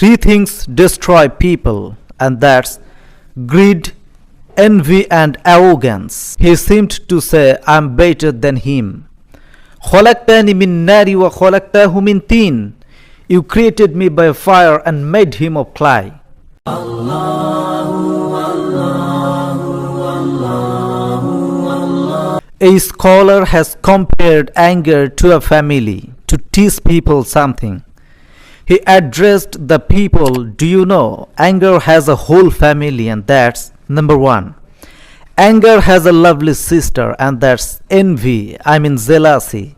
Three things destroy people, and that's greed, envy, and arrogance. He seemed to say, I'm better than him. خلقتني من نار وخلقته من طين. You created me by fire and made him of clay. A scholar has compared anger to a family to teach people something. He addressed the people, do you know, anger has a whole family, and that's number one. Anger has a lovely sister, and that's envy, jealousy.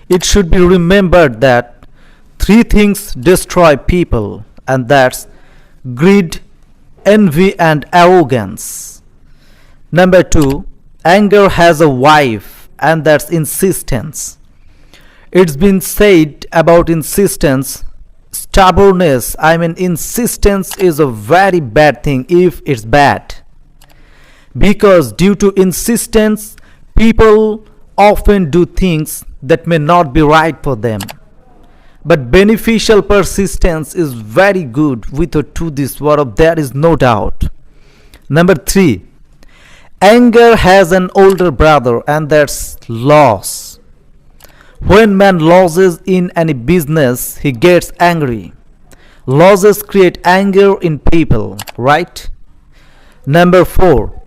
It should be remembered that three things destroy people, and that's greed, envy, and arrogance. Number two, anger has a wife, and that's insistence. It's been said about insistence, stubbornness, insistence is a very bad thing if it's bad. Because due to insistence, people often do things that may not be right for them. But beneficial persistence is very good with or to this world, there is no doubt. Number three, anger has an older brother, and that's loss. When man loses in any business, he gets angry. Losses create anger in people, right? Number four,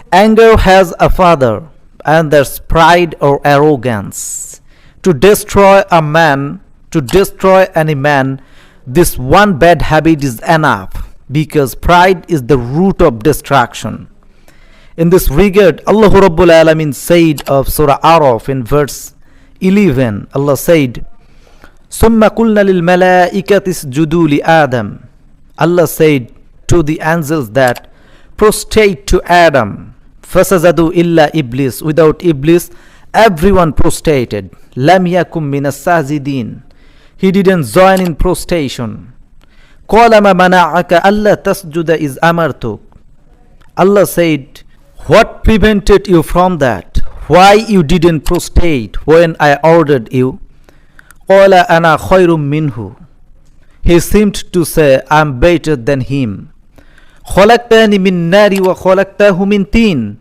anger has a father, and that's pride or arrogance. To destroy a man, to destroy any man, this one bad habit is enough, because pride is the root of destruction. In this regard, Allah Rabbul Alamin said of Surah Araf in verse 11, Allah said, ثُمَّ قُلْنَا لِلْمَلَائِكَةِ اسْجُدُوا لِآدَمَ. Allah said to the angels that prostrate to Adam. فَسَجَدُوا إِلَّا Iblis. Without Iblis, everyone prostrated. لَمْ يَكُمْ مِنَ السَّاجِدِينَ. He didn't join in prostration. قَالَ مَا مَنَعَكَ أَلَّا تَسْجُدَ إِذْ أَمَرْتُكَ. Allah said, what prevented you from that? Why you didn't prostrate when I ordered you? قَالَ أَنَا خَيْرٌ مِّنْهُ. He seemed to say, I'm better than him. خَلَقْتَنِي مِن نَارِ وَخَلَقْتَهُ مِن طِينٍ.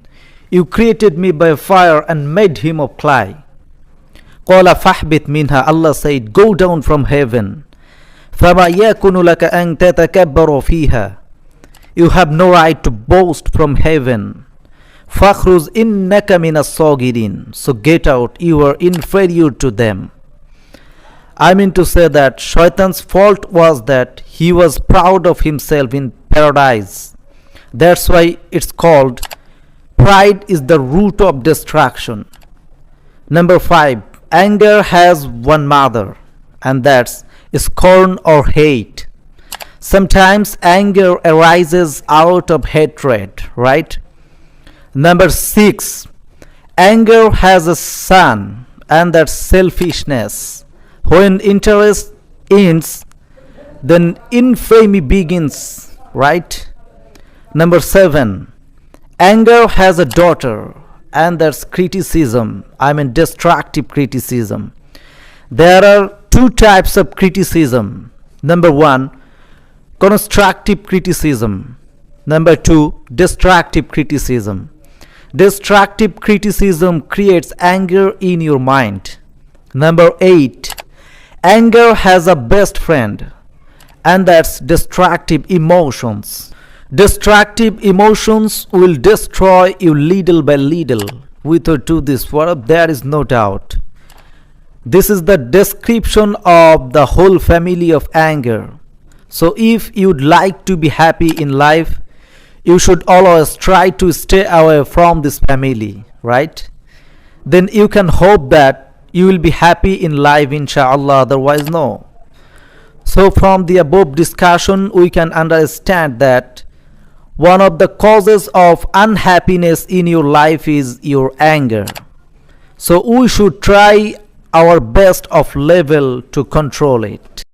You created me by fire and made him of clay. قَالَ فَاهْبِطْ مِنْهَا. Allah said, go down from heaven. فَمَا يَكُنُ لَكَ أَن تَتَكَبَّرَ فِيهَا. You have no right to boast from heaven. فَخْرُجْ إِنَّكَ مِنَ الصَّاغِرِينَ. So get out, you are inferior to them. I mean to say that Shaitan's fault was that he was proud of himself in paradise. That's why it's called pride is the root of destruction. Number five, anger has one mother, and that's scorn or hate. Sometimes anger arises out of hatred, right? Number six, anger has a son, and that's selfishness. When interest ends, then infamy begins, right? Number seven, anger has a daughter, and that's criticism. Destructive criticism. There are two types of criticism. Number one, constructive criticism. Number two, destructive criticism. Destructive criticism creates anger in your mind. Number eight, anger has a best friend, and that's destructive emotions. Destructive emotions will destroy you little by little. With or to this world, there is no doubt. This is the description of the whole family of anger. So if you'd like to be happy in life, you should always try to stay away from this family, right? Then you can hope that you will be happy in life, inshallah, otherwise no. So from the above discussion, we can understand that one of the causes of unhappiness in your life is your anger. So we should try our best of level to control it.